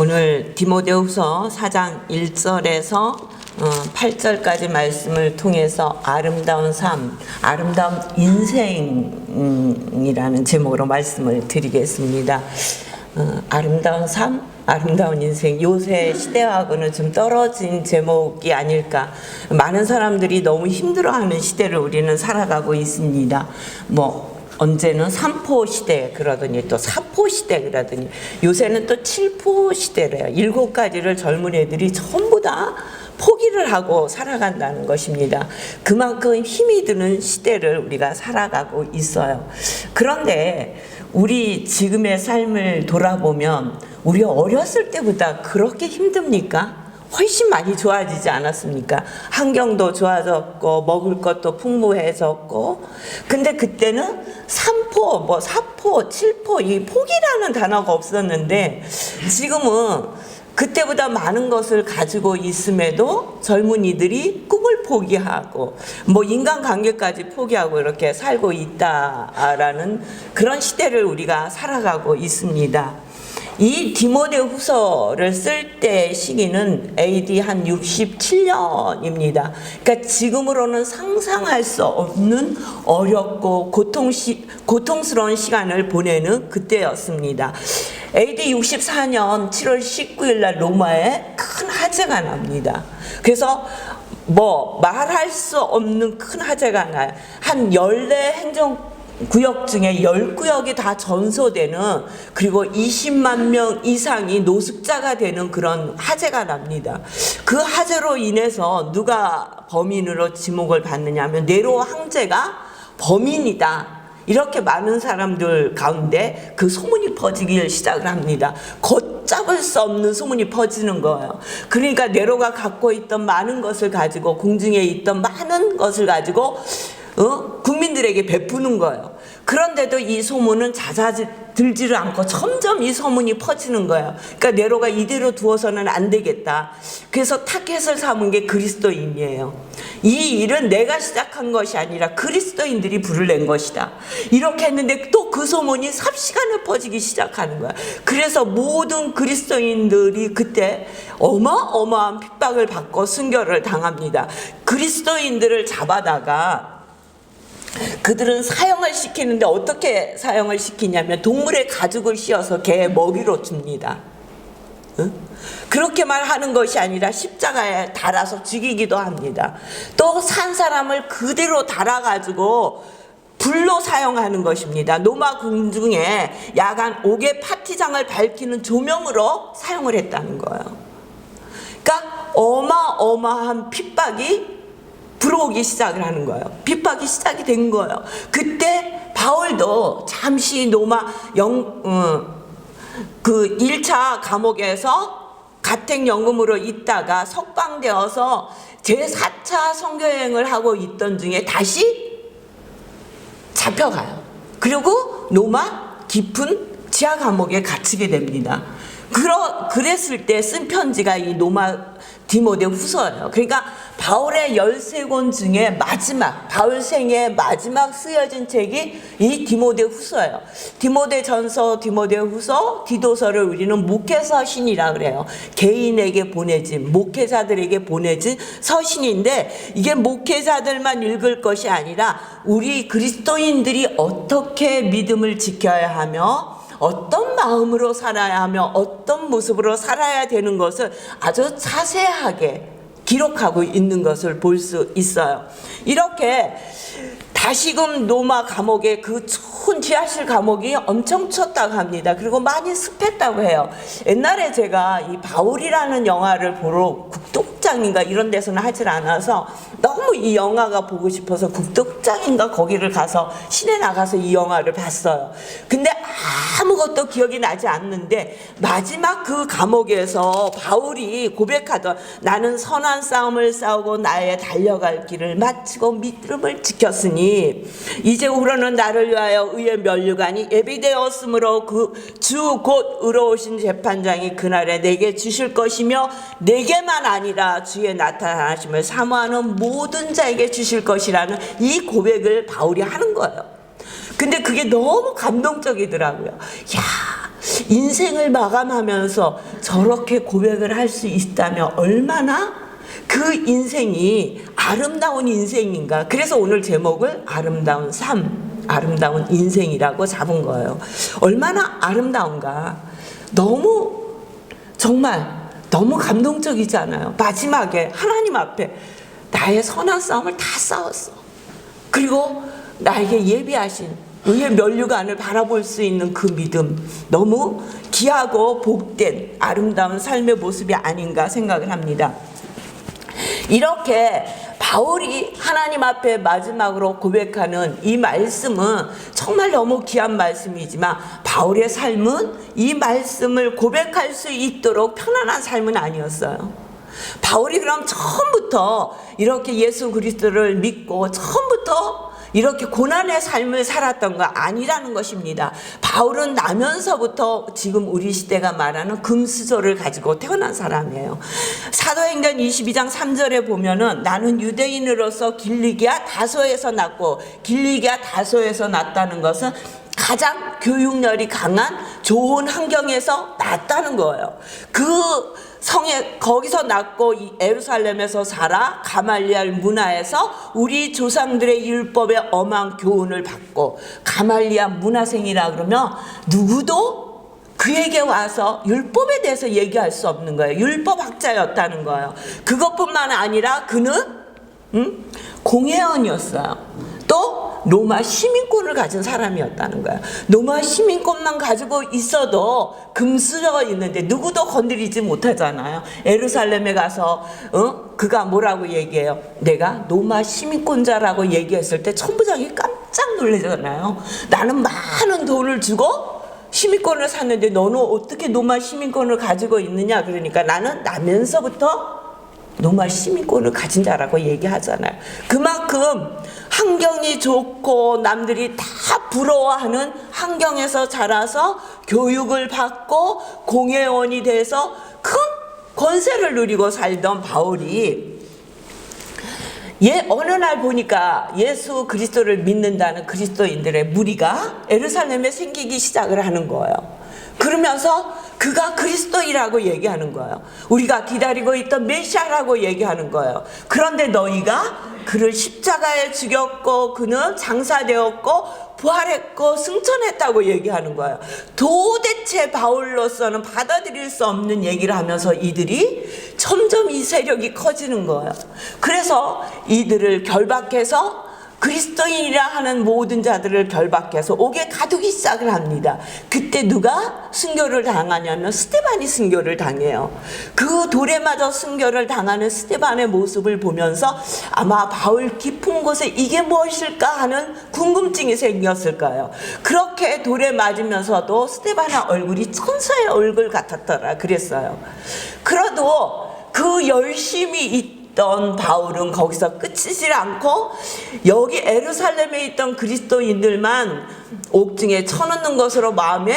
오늘 디모데후서 4장 1절에서 8절까지 말씀을 통해서 아름다운 삶, 아름다운 인생이라는 제목으로 말씀을 드리겠습니다. 아름다운 삶, 아름다운 인생, 요새 시대하고는 좀 떨어진 제목이 아닐까. 많은 사람들이 너무 힘들어하는 시대를 우리는 살아가고 있습니다. 언제는 3포 시대 그러더니 또 4포 시대 그러더니 요새는 또 7포 시대래요. 7가지를 젊은 애들이 전부 다 포기를 하고 살아간다는 것입니다. 그만큼 힘이 드는 시대를 우리가 살아가고 있어요. 그런데 우리 지금의 삶을 돌아보면 우리 어렸을 때보다 그렇게 힘듭니까? 훨씬 많이 좋아지지 않았습니까? 환경도 좋아졌고 먹을 것도 풍부해졌고, 근데 그때는 3포, 4포, 7포 이 포기라는 단어가 없었는데 지금은 그때보다 많은 것을 가지고 있음에도 젊은이들이 꿈을 포기하고 인간관계까지 포기하고 이렇게 살고 있다라는 그런 시대를 우리가 살아가고 있습니다. 이 디모데후서를 쓸 때 시기는 AD 한 67년입니다. 그러니까 지금으로는 상상할 수 없는 어렵고 고통스러운 시간을 보내는 그때였습니다. AD 64년 7월 19일 날 로마에 큰 화재가 납니다. 그래서 말할 수 없는 큰 화재가 나요. 한 14행정 구역 중에 10구역이 다 전소되는, 그리고 20만 명 이상이 노숙자가 되는 그런 화재가 납니다. 그 화재로 인해서 누가 범인으로 지목을 받느냐 하면 네로 황제가 범인이다. 이렇게 많은 사람들 가운데 그 소문이 퍼지기 시작을 합니다. 걷잡을 수 없는 소문이 퍼지는 거예요. 그러니까 네로가 갖고 있던 많은 것을 가지고, 궁중에 있던 많은 것을 가지고 국민들에게 베푸는 거예요. 그런데도 이 소문은 잦아들지를 않고 점점 이 소문이 퍼지는 거예요. 그러니까 네로가 이대로 두어서는 안 되겠다. 그래서 타겟을 삼은 게 그리스도인이에요. 이 일은 내가 시작한 것이 아니라 그리스도인들이 불을 낸 것이다. 이렇게 했는데 또 그 소문이 삽시간에 퍼지기 시작하는 거야. 그래서 모든 그리스도인들이 그때 어마어마한 핍박을 받고 순교를 당합니다. 그리스도인들을 잡아다가 그들은 사형을 시키는데 어떻게 사형을 시키냐면 동물의 가죽을 씌워서 개 먹이로 줍니다. 그렇게만 하는 것이 아니라 십자가에 달아서 죽이기도 합니다. 또 산 사람을 그대로 달아가지고 불로 사용하는 것입니다. 로마 궁중에 야간 5개 파티장을 밝히는 조명으로 사용을 했다는 거예요. 그러니까 어마어마한 핍박이 불어오기 시작을 하는 거예요. 핍박이 시작이 된 거예요. 그때 바울도 잠시 로마 그 1차 감옥에서 가택연금으로 있다가 석방되어서 제4차 선교여행을 하고 있던 중에 다시 잡혀가요. 그리고 로마 깊은 지하 감옥에 갇히게 됩니다. 그랬을 때 쓴 편지가 이 디모데후서예요. 그러니까 바울의 13권 중에 바울 생의 마지막 쓰여진 책이 이 디모데후서예요. 디모데전서, 디모데후서, 디도서를 우리는 목회서신이라 그래요. 개인에게 보내진, 목회자들에게 보내진 서신인데, 이게 목회자들만 읽을 것이 아니라 우리 그리스도인들이 어떻게 믿음을 지켜야 하며 어떤 마음으로 살아야 하며 어떤 모습으로 살아야 되는 것을 아주 자세하게 기록하고 있는 것을 볼 수 있어요. 이렇게 다시금 로마 감옥에 그 추운 지하실 감옥이 엄청 춥다고 합니다. 그리고 많이 습했다고 해요. 옛날에 제가 이 바울이라는 영화를 보러 국도극장인가 이런 데서는 하질 않아서 너무 이 영화가 보고 싶어서 국도극장인가 거기를 가서 시내 나가서 이 영화를 봤어요. 근데 아무것도 기억이 나지 않는데 마지막 그 감옥에서 바울이 고백하던, 나는 선한 싸움을 싸우고 나의 달려갈 길을 마치고 믿음을 지켰으니 이제 우러는 나를 위하여 의의 면류관이 예비되었으므로 그 주 곧 의로우신 재판장이 그날에 내게 주실 것이며 내게만 아니라 주의 나타나심을 사모하는 모든 자에게 주실 것이라는 이 고백을 바울이 하는 거예요. 근데 그게 너무 감동적이더라고요. 야, 인생을 마감하면서 저렇게 고백을 할 수 있다면 얼마나 그 인생이 아름다운 인생인가. 그래서 오늘 제목을 아름다운 삶, 아름다운 인생이라고 잡은 거예요. 얼마나 아름다운가. 정말 너무 감동적이지 않아요? 마지막에 하나님 앞에 나의 선한 싸움을 다 싸웠어. 그리고 나에게 예비하신 의의 면류관을 바라볼 수 있는 그 믿음, 너무 귀하고 복된 아름다운 삶의 모습이 아닌가 생각을 합니다. 이렇게 바울이 하나님 앞에 마지막으로 고백하는 이 말씀은 정말 너무 귀한 말씀이지만 바울의 삶은 이 말씀을 고백할 수 있도록 편안한 삶은 아니었어요. 바울이 그럼 처음부터 이렇게 예수 그리스도를 믿고 처음부터 이렇게 고난의 삶을 살았던 거 아니라는 것입니다. 바울은 나면서부터 지금 우리 시대가 말하는 금수저를 가지고 태어난 사람이에요. 사도행전 22장 3절에 보면은 나는 유대인으로서 길리기아 다소에서 났고, 길리기아 다소에서 났다는 것은 가장 교육열이 강한 좋은 환경에서 났다는 거예요. 그 성에 거기서 났고 예루살렘에서 살아 가말리엘 문화에서 우리 조상들의 율법의 엄한 교훈을 받고, 가말리엘 문화생이라 그러면 누구도 그에게 와서 율법에 대해서 얘기할 수 없는 거예요. 율법학자였다는 거예요. 그것뿐만 아니라 그는 공회원이었어요. 또 로마 시민권을 가진 사람이었다는 거야. 로마 시민권만 가지고 있어도 금수저가 있는데 누구도 건드리지 못하잖아요. 예루살렘에 가서 그가 뭐라고 얘기해요? 내가 로마 시민권자라고 얘기했을 때 천부장이 깜짝 놀라잖아요. 나는 많은 돈을 주고 시민권을 샀는데 너는 어떻게 로마 시민권을 가지고 있느냐? 그러니까 나는 나면서부터 로마 시민권을 가진 자라고 얘기하잖아요. 그만큼 환경이 좋고 남들이 다 부러워하는 환경에서 자라서 교육을 받고 공회원이 돼서 큰 권세를 누리고 살던 바울이 어느 날 보니까 예수 그리스도를 믿는다는 그리스도인들의 무리가 예루살렘에 생기기 시작을 하는 거예요. 그러면서 그가 그리스도이라고 얘기하는 거예요. 우리가 기다리고 있던 메시아라고 얘기하는 거예요. 그런데 너희가 그를 십자가에 죽였고 그는 장사되었고 부활했고 승천했다고 얘기하는 거예요. 도대체 바울로서는 받아들일 수 없는 얘기를 하면서 이들이 점점 이 세력이 커지는 거예요. 그래서 이들을 결박해서 그리스도인이라 하는 모든 자들을 결박해서 옥에 가두기 시작을 합니다. 그때 누가 순교를 당하냐면 스데반이 순교를 당해요. 그 돌에 맞아 순교를 당하는 스데반의 모습을 보면서 아마 바울 깊은 곳에 이게 무엇일까 하는 궁금증이 생겼을 거예요. 그렇게 돌에 맞으면서도 스데반의 얼굴이 천사의 얼굴 같았더라 그랬어요. 그래도 그 열심히 있던 바울은 거기서 끝이질 않고 여기 예루살렘에 있던 그리스도인들만 옥중에 쳐넣는 것으로 마음에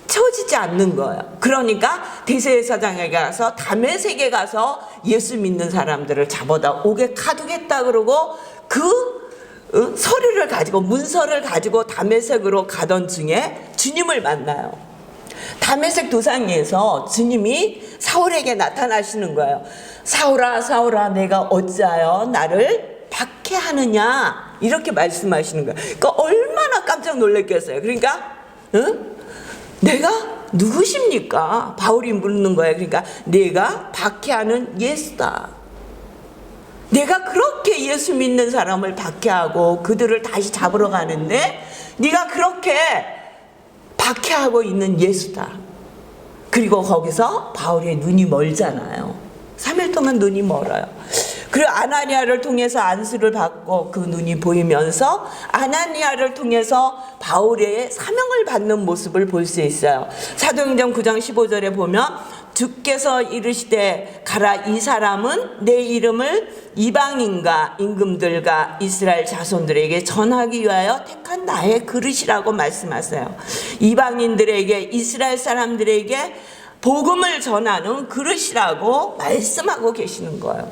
채워지지 않는 거예요. 그러니까 대제사장에게 가서 다메섹에 가서 예수 믿는 사람들을 잡아다 옥에 가두겠다 그러고 그 서류를 가지고 문서를 가지고 다메섹으로 가던 중에 주님을 만나요. 다메섹 도상에서 주님이 사울에게 나타나시는 거예요. 사울아 사울아 내가 어찌하여 나를 박해하느냐 이렇게 말씀하시는 거예요. 그러니까 얼마나 깜짝 놀랐겠어요. 그러니까 내가 누구십니까? 바울이 묻는 거예요. 그러니까 내가 박해하는 예수다. 내가 그렇게 예수 믿는 사람을 박해하고 그들을 다시 잡으러 가는데 네가 그렇게 박해하고 있는 예수다. 그리고 거기서 바울의 눈이 멀잖아요. 3일 동안 눈이 멀어요. 그리고 아나니아를 통해서 안수를 받고 그 눈이 보이면서 아나니아를 통해서 바울의 사명을 받는 모습을 볼 수 있어요. 사도행전 9장 15절에 보면 주께서 이르시되 가라 이 사람은 내 이름을 이방인과 임금들과 이스라엘 자손들에게 전하기 위하여 택한 나의 그릇이라고 말씀하세요. 이방인들에게 이스라엘 사람들에게 복음을 전하는 그릇이라고 말씀하고 계시는 거예요.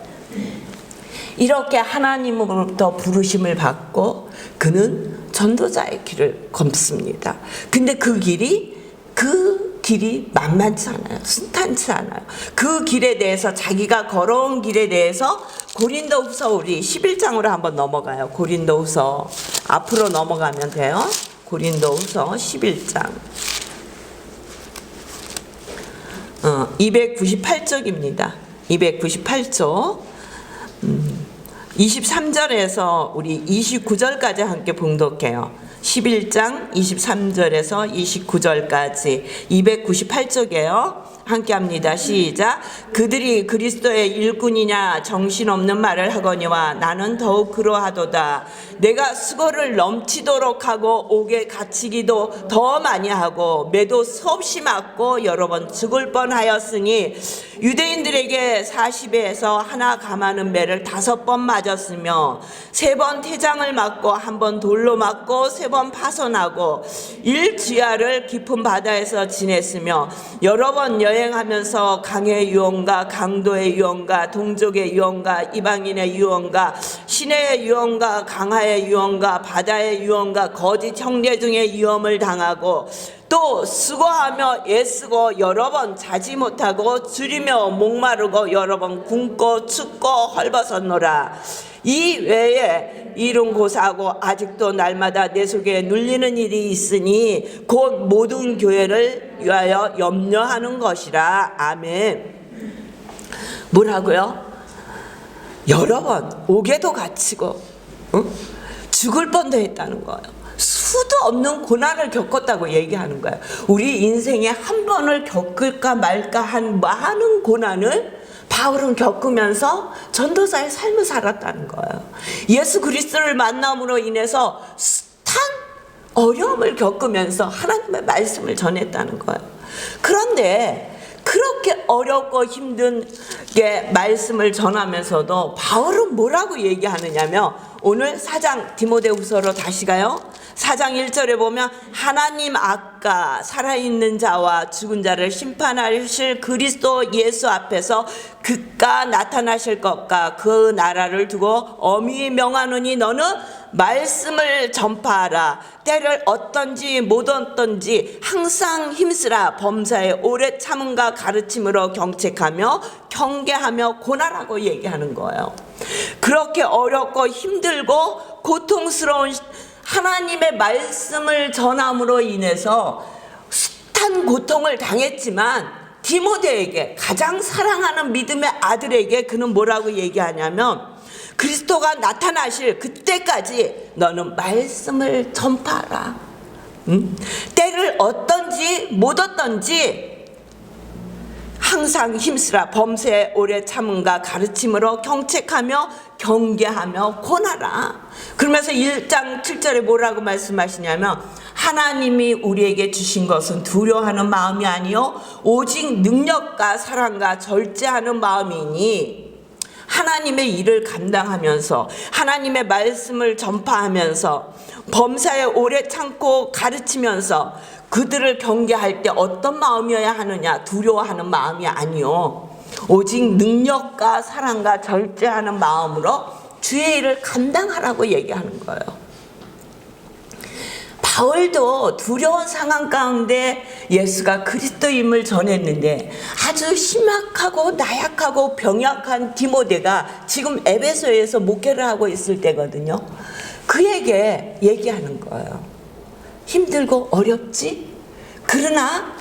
이렇게 하나님으로부터 부르심을 받고 그는 전도자의 길을 걷습니다. 근데 그 길이 그 길이 만만치 않아요. 순탄치 않아요. 그 길에 대해서, 자기가 걸어온 길에 대해서 고린도후서 우리 11장으로 한번 넘어가요. 고린도후서 앞으로 넘어가면 돼요. 고린도후서 11장 298쪽입니다. 298쪽 23절에서 우리 29절까지 함께 봉독해요. 11장 23절에서 29절까지 298쪽이에요. 함께 합니다. 시작. 그들이 그리스도의 일꾼이냐 정신없는 말을 하거니와 나는 더욱 그러하도다. 내가 수고를 넘치도록 하고 옥에 갇히기도 더 많이 하고 매도 수없이 맞고 여러 번 죽을 뻔하였으니 유대인들에게 40에서 하나 감하는 매를 5번 맞았으며 3번 태장을 맞고 1번 돌로 맞고 3번 파손하고 일주야를 깊은 바다에서 지냈으며 여러 번 여행하면서 강의 유언과 강도의 유언과 동족의 유언과 이방인의 유언과 시내의 유언과 강하의 유언과 바다의 유언과 거짓 형제 등의 유언을 당하고 또 수고하며 애쓰고 여러 번 자지 못하고 줄이며 목마르고 여러 번 굶고 춥고 헐벗었노라. 이 외에 이룬 고사하고 아직도 날마다 내 속에 눌리는 일이 있으니 곧 모든 교회를 위하여 염려하는 것이라. 아멘. 뭐라고요? 여러 번 옥에도 갇히고 죽을 뻔도 했다는 거예요. 수도 없는 고난을 겪었다고 얘기하는 거예요. 우리 인생에 한 번을 겪을까 말까 한 많은 고난을 바울은 겪으면서 전도사의 삶을 살았다는 거예요. 예수 그리스도를 만남으로 인해서 숱한 어려움을 겪으면서 하나님의 말씀을 전했다는 거예요. 그런데 그렇게 어렵고 힘든 게 말씀을 전하면서도 바울은 뭐라고 얘기하느냐면, 오늘 4장 디모데후서로 다시 가요. 4장 1절에 보면 하나님 아까 살아있는 자와 죽은 자를 심판하실 그리스도 예수 앞에서 그가 나타나실 것과 그 나라를 두고 엄히 명하노니 너는 말씀을 전파하라. 때를 어떤지 못 어떤지 항상 힘쓰라. 범사에 오래 참음과 가르침으로 경책하며 경계하며 고난하고 얘기하는 거예요. 그렇게 어렵고 힘들고 고통스러운 하나님의 말씀을 전함으로 인해서 숱한 고통을 당했지만 디모데에게, 가장 사랑하는 믿음의 아들에게 그는 뭐라고 얘기하냐면, 그리스도가 나타나실 그때까지 너는 말씀을 전파하라. 때를 어떤지 못 어떤지 항상 힘쓰라. 범사에 오래 참음과 가르침으로 경책하며 경계하며 권하라. 그러면서 1장 7절에 뭐라고 말씀하시냐면, 하나님이 우리에게 주신 것은 두려워하는 마음이 아니요 오직 능력과 사랑과 절제하는 마음이니, 하나님의 일을 감당하면서 하나님의 말씀을 전파하면서 범사에 오래 참고 가르치면서 그들을 경계할 때 어떤 마음이어야 하느냐? 두려워하는 마음이 아니요 오직 능력과 사랑과 절제하는 마음으로 주의 일을 감당하라고 얘기하는 거예요. 바울도 두려운 상황 가운데 예수가 그리스도임을 전했는데, 아주 심각하고 나약하고 병약한 디모데가 지금 에베소에서 목회를 하고 있을 때거든요. 그에게 얘기하는 거예요. 힘들고 어렵지? 그러나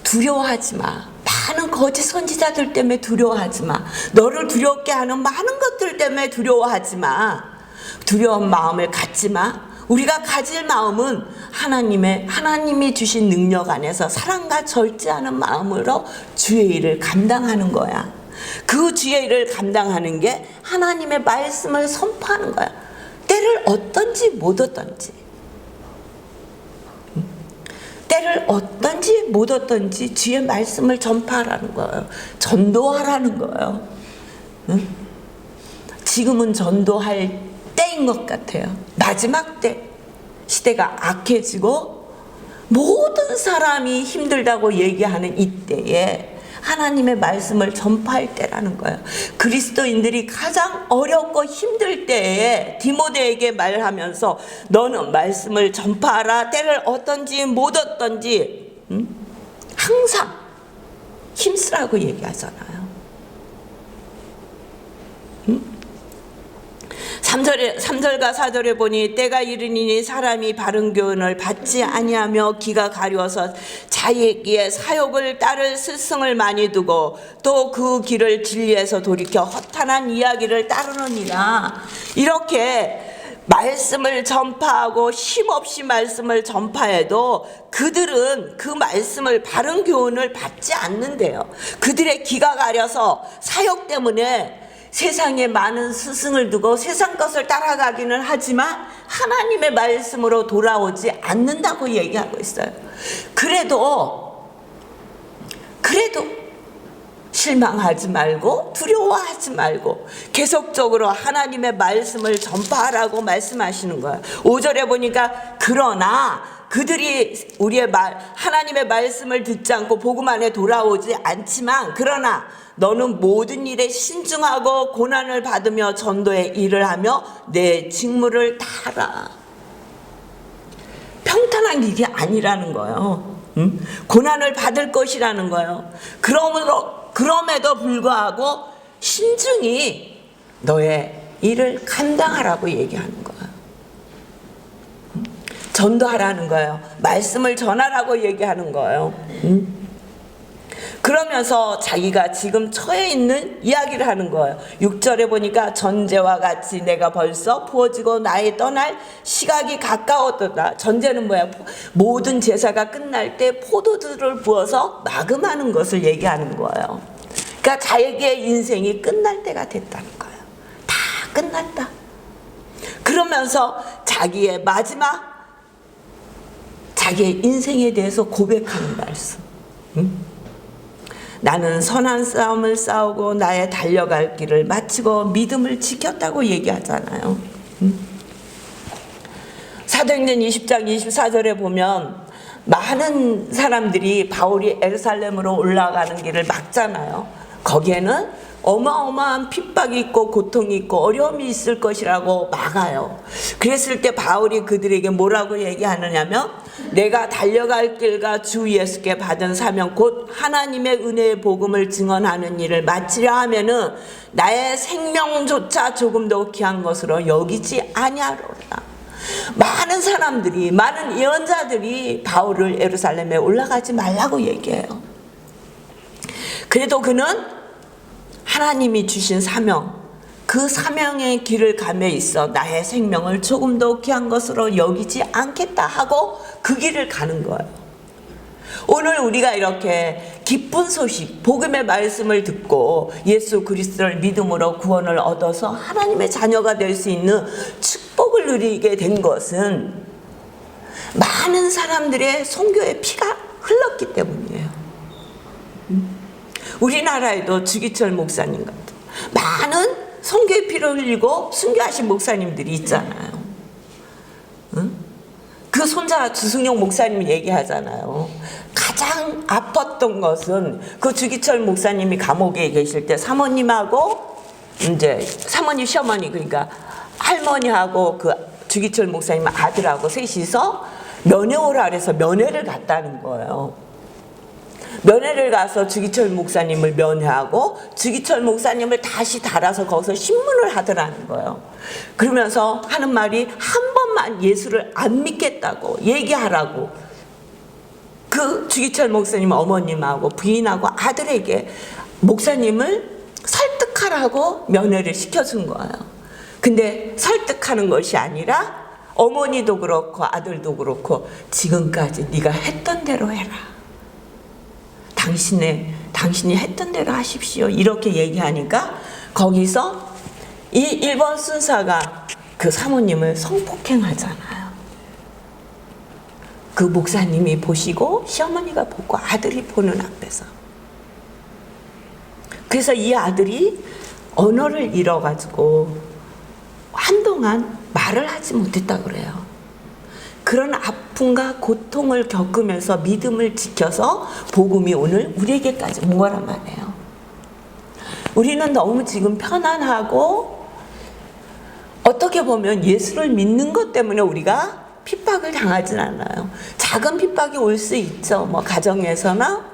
두려워하지 마. 많은 거짓 선지자들 때문에 두려워하지 마. 너를 두렵게 하는 많은 것들 때문에 두려워하지 마. 두려운 마음을 갖지 마. 우리가 가질 마음은 하나님이 주신 능력 안에서 사랑과 절제하는 마음으로 주의 일을 감당하는 거야. 그 주의 일을 감당하는 게 하나님의 말씀을 선포하는 거야. 때를 어떤지 못 어떤지, 때를 어떤지 못 어떤지 주의 말씀을 전파하라는 거예요. 전도하라는 거예요. 지금은 전도할 때인 것 같아요. 마지막 때, 시대가 악해지고 모든 사람이 힘들다고 얘기하는 이때에 하나님의 말씀을 전파할 때라는 거예요. 그리스도인들이 가장 어렵고 힘들 때에 디모데에게 말하면서 너는 말씀을 전파하라. 때를 어떤지 못 어떤지 항상 힘쓰라고 얘기하잖아요. 3절과 4절에 보니 때가 이르니 사람이 바른 교훈을 받지 아니하며 귀가 가려워서 자기의 사욕을 따를 스승을 많이 두고 또 그 길을 진리에서 돌이켜 허탄한 이야기를 따르느니라. 이렇게 말씀을 전파하고 힘없이 말씀을 전파해도 그들은 그 말씀을 바른 교훈을 받지 않는데요. 그들의 귀가 가려서 사욕 때문에 세상에 많은 스승을 두고 세상 것을 따라가기는 하지만 하나님의 말씀으로 돌아오지 않는다고 얘기하고 있어요. 그래도 실망하지 말고 두려워하지 말고 계속적으로 하나님의 말씀을 전파하라고 말씀하시는 거예요. 5절에 보니까 그러나 그들이 하나님의 말씀을 듣지 않고 복음 안에 돌아오지 않지만 그러나 너는 모든 일에 신중하고 고난을 받으며 전도의 일을 하며 내 직무를 다하라. 평탄한 일이 아니라는 거예요. 고난을 받을 것이라는 거예요. 그럼에도 불구하고 신중히 너의 일을 감당하라고 얘기하는 거예요. 전도하라는 거예요. 말씀을 전하라고 얘기하는 거예요. 그러면서 자기가 지금 처해 있는 이야기를 하는 거예요. 6절에 보니까 전제와 같이 내가 벌써 부어지고 나의 떠날 시각이 가까웠도다. 전제는 뭐야? 모든 제사가 끝날 때 포도주를 부어서 마금하는 것을 얘기하는 거예요. 그러니까 자기의 인생이 끝날 때가 됐다는 거예요. 다 끝났다. 그러면서 자기의 마지막 자기의 인생에 대해서 고백하는 말씀. 나는 선한 싸움을 싸우고 나의 달려갈 길을 마치고 믿음을 지켰다고 얘기하잖아요. 사도행전 20장 24절에 보면 많은 사람들이 바울이 예루살렘으로 올라가는 길을 막잖아요. 거기에는 어마어마한 핍박이 있고 고통이 있고 어려움이 있을 것이라고 막아요. 그랬을 때 바울이 그들에게 뭐라고 얘기하느냐면 내가 달려갈 길과 주 예수께 받은 사명 곧 하나님의 은혜의 복음을 증언하는 일을 마치려 하면은 나의 생명조차 조금도 귀한 것으로 여기지 아니하리라. 많은 사람들이 많은 예언자들이 바울을 예루살렘에 올라가지 말라고 얘기해요. 그래도 그는 하나님이 주신 사명, 그 사명의 길을 감에 있어 나의 생명을 조금도 귀한 것으로 여기지 않겠다 하고 그 길을 가는 거예요. 오늘 우리가 이렇게 기쁜 소식, 복음의 말씀을 듣고 예수 그리스도를 믿음으로 구원을 얻어서 하나님의 자녀가 될 수 있는 축복을 누리게 된 것은 많은 사람들의 선교의 피가 흘렀기 때문이에요. 우리나라에도 주기철 목사님 같은 많은 선교의 피를 흘리고 순교하신 목사님들이 있잖아요. 그 손자 주승용 목사님이 얘기하잖아요. 가장 아팠던 것은 그 주기철 목사님이 감옥에 계실 때 사모님하고 이제 사모님 시어머니 그러니까 할머니하고 그 주기철 목사님 아들하고 셋이서 면회 오라 그래서 면회를 갔다는 거예요. 면회를 가서 주기철 목사님을 면회하고 주기철 목사님을 다시 달아서 거기서 신문을 하더라는 거예요. 그러면서 하는 말이 한 번만 예수를 안 믿겠다고 얘기하라고 그 주기철 목사님 어머님하고 부인하고 아들에게 목사님을 설득하라고 면회를 시켜준 거예요. 근데 설득하는 것이 아니라 어머니도 그렇고 아들도 그렇고 지금까지 네가 했던 대로 해라. 당신이 했던 대로 하십시오. 이렇게 얘기하니까 거기서 이 1번 순사가 그 사모님을 성폭행하잖아요. 그 목사님이 보시고 시어머니가 보고 아들이 보는 앞에서. 그래서 이 아들이 언어를 잃어가지고 한동안 말을 하지 못했다 그래요. 그런 아픔과 고통을 겪으면서 믿음을 지켜서 복음이 오늘 우리에게까지 온 거란 말이에요. 우리는 너무 지금 편안하고 어떻게 보면 예수를 믿는 것 때문에 우리가 핍박을 당하진 않아요. 작은 핍박이 올 수 있죠. 뭐 가정에서나.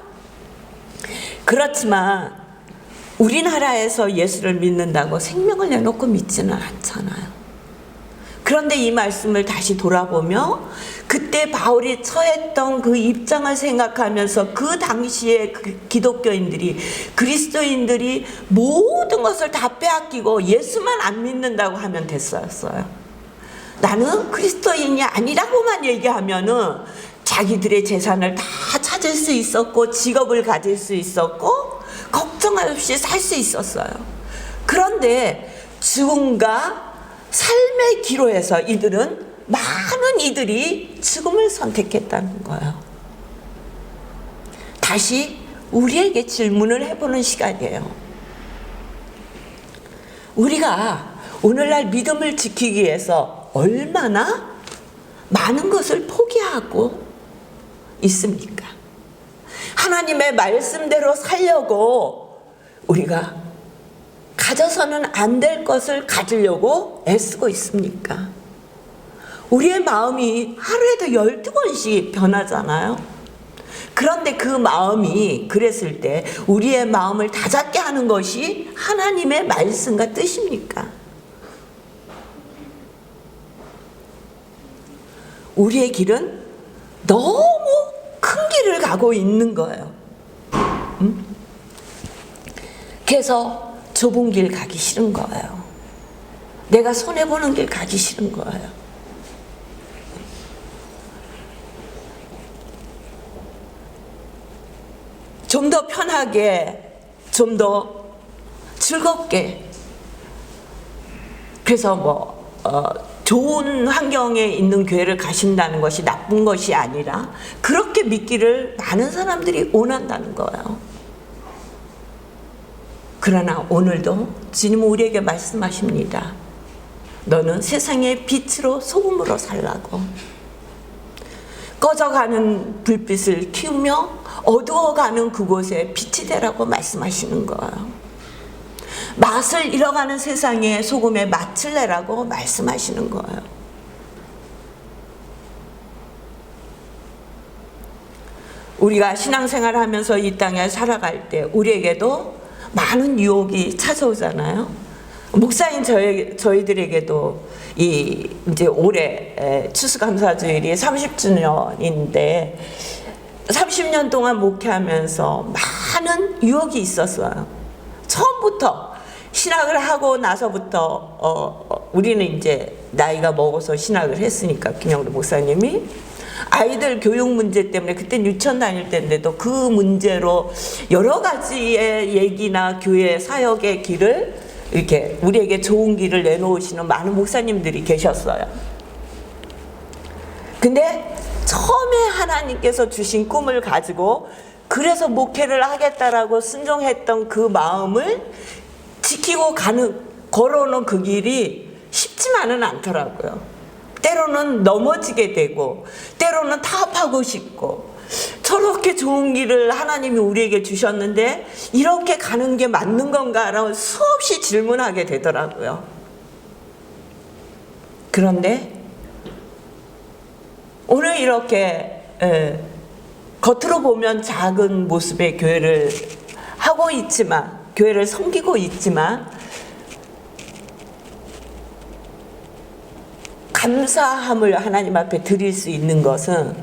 그렇지만 우리나라에서 예수를 믿는다고 생명을 내놓고 믿지는 않잖아요. 그런데 이 말씀을 다시 돌아보며 그때 바울이 처했던 그 입장을 생각하면서 그 당시에 그 기독교인들이, 그리스도인들이 모든 것을 다 빼앗기고 예수만 안 믿는다고 하면 됐었어요. 나는 그리스도인이 아니라고만 얘기하면은 자기들의 재산을 다 찾을 수 있었고 직업을 가질 수 있었고 걱정 없이 살 수 있었어요. 그런데 죽음과 삶의 기로에서 많은 이들이 죽음을 선택했다는 거예요. 다시 우리에게 질문을 해보는 시간이에요. 우리가 오늘날 믿음을 지키기 위해서 얼마나 많은 것을 포기하고 있습니까? 하나님의 말씀대로 살려고 우리가 가져서는 안 될 것을 가지려고 애쓰고 있습니까? 우리의 마음이 하루에도 12번씩 변하잖아요. 그런데 그 마음이 그랬을 때 우리의 마음을 다잡게 하는 것이 하나님의 말씀과 뜻입니까? 우리의 길은 너무 큰 길을 가고 있는 거예요. 그래서 좁은 길 가기 싫은 거예요. 내가 손해보는 길 가기 싫은 거예요. 좀 더 편하게, 좀 더 즐겁게. 그래서 좋은 환경에 있는 교회를 가신다는 것이 나쁜 것이 아니라 그렇게 믿기를 많은 사람들이 원한다는 거예요. 그러나 오늘도 주님은 우리에게 말씀하십니다. 너는 세상의 빛으로 소금으로 살라고. 꺼져가는 불빛을 키우며 어두워가는 그곳에 빛이 되라고 말씀하시는 거예요. 맛을 잃어가는 세상에 소금의 맛을 내라고 말씀하시는 거예요. 우리가 신앙생활을 하면서 이 땅에 살아갈 때 우리에게도 많은 유혹이 찾아오잖아요. 목사인 저희들에게도 이제 올해 추수감사주일이 30주년인데 30년 동안 목회하면서 많은 유혹이 있었어요. 처음부터 신학을 하고 나서부터 우리는 이제 나이가 먹어서 신학을 했으니까 김영도 목사님이 아이들 교육 문제 때문에 그때 유치원 다닐 때인데도 그 문제로 여러 가지의 얘기나 교회 사역의 길을 이렇게 우리에게 좋은 길을 내놓으시는 많은 목사님들이 계셨어요. 근데 처음에 하나님께서 주신 꿈을 가지고 그래서 목회를 하겠다라고 순종했던 그 마음을 지키고 걸어오는 그 길이 쉽지만은 않더라고요. 때로는 넘어지게 되고 때로는 타협하고 싶고 저렇게 좋은 길을 하나님이 우리에게 주셨는데 이렇게 가는 게 맞는 건가라고 수없이 질문하게 되더라고요. 그런데 오늘 이렇게 겉으로 보면 작은 모습의 교회를 하고 있지만, 교회를 섬기고 있지만 감사함을 하나님 앞에 드릴 수 있는 것은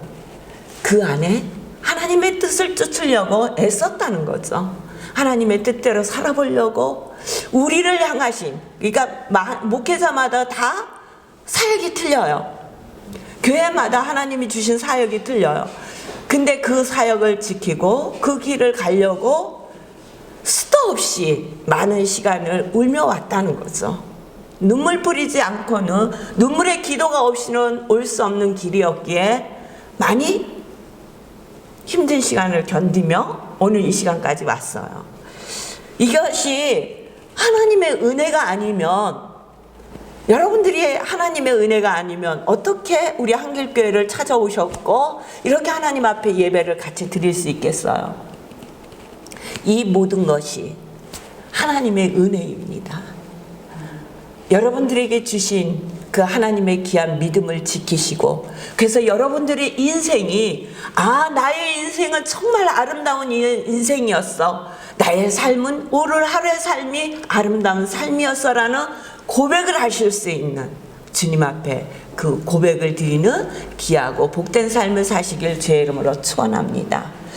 그 안에 하나님의 뜻을 쫓으려고 애썼다는 거죠. 하나님의 뜻대로 살아보려고 우리를 향하신, 그러니까 목회자마다 다 사역이 틀려요. 교회마다 하나님이 주신 사역이 틀려요. 근데 그 사역을 지키고 그 길을 가려고 수도 없이 많은 시간을 울며 왔다는 거죠. 눈물 뿌리지 않고는, 눈물의 기도가 없이는 올 수 없는 길이었기에 많이 힘든 시간을 견디며 오늘 이 시간까지 왔어요. 이것이 하나님의 은혜가 아니면 여러분들이 하나님의 은혜가 아니면 어떻게 우리 한길교회를 찾아오셨고 이렇게 하나님 앞에 예배를 같이 드릴 수 있겠어요? 이 모든 것이 하나님의 은혜입니다. 여러분들에게 주신 그 하나님의 귀한 믿음을 지키시고, 그래서 여러분들의 인생이 나의 인생은 정말 아름다운 인생이었어, 나의 삶은 오늘 하루의 삶이 아름다운 삶이었어라는 고백을 하실 수 있는, 주님 앞에 그 고백을 드리는 귀하고 복된 삶을 사시길 주의 이름으로 축원합니다.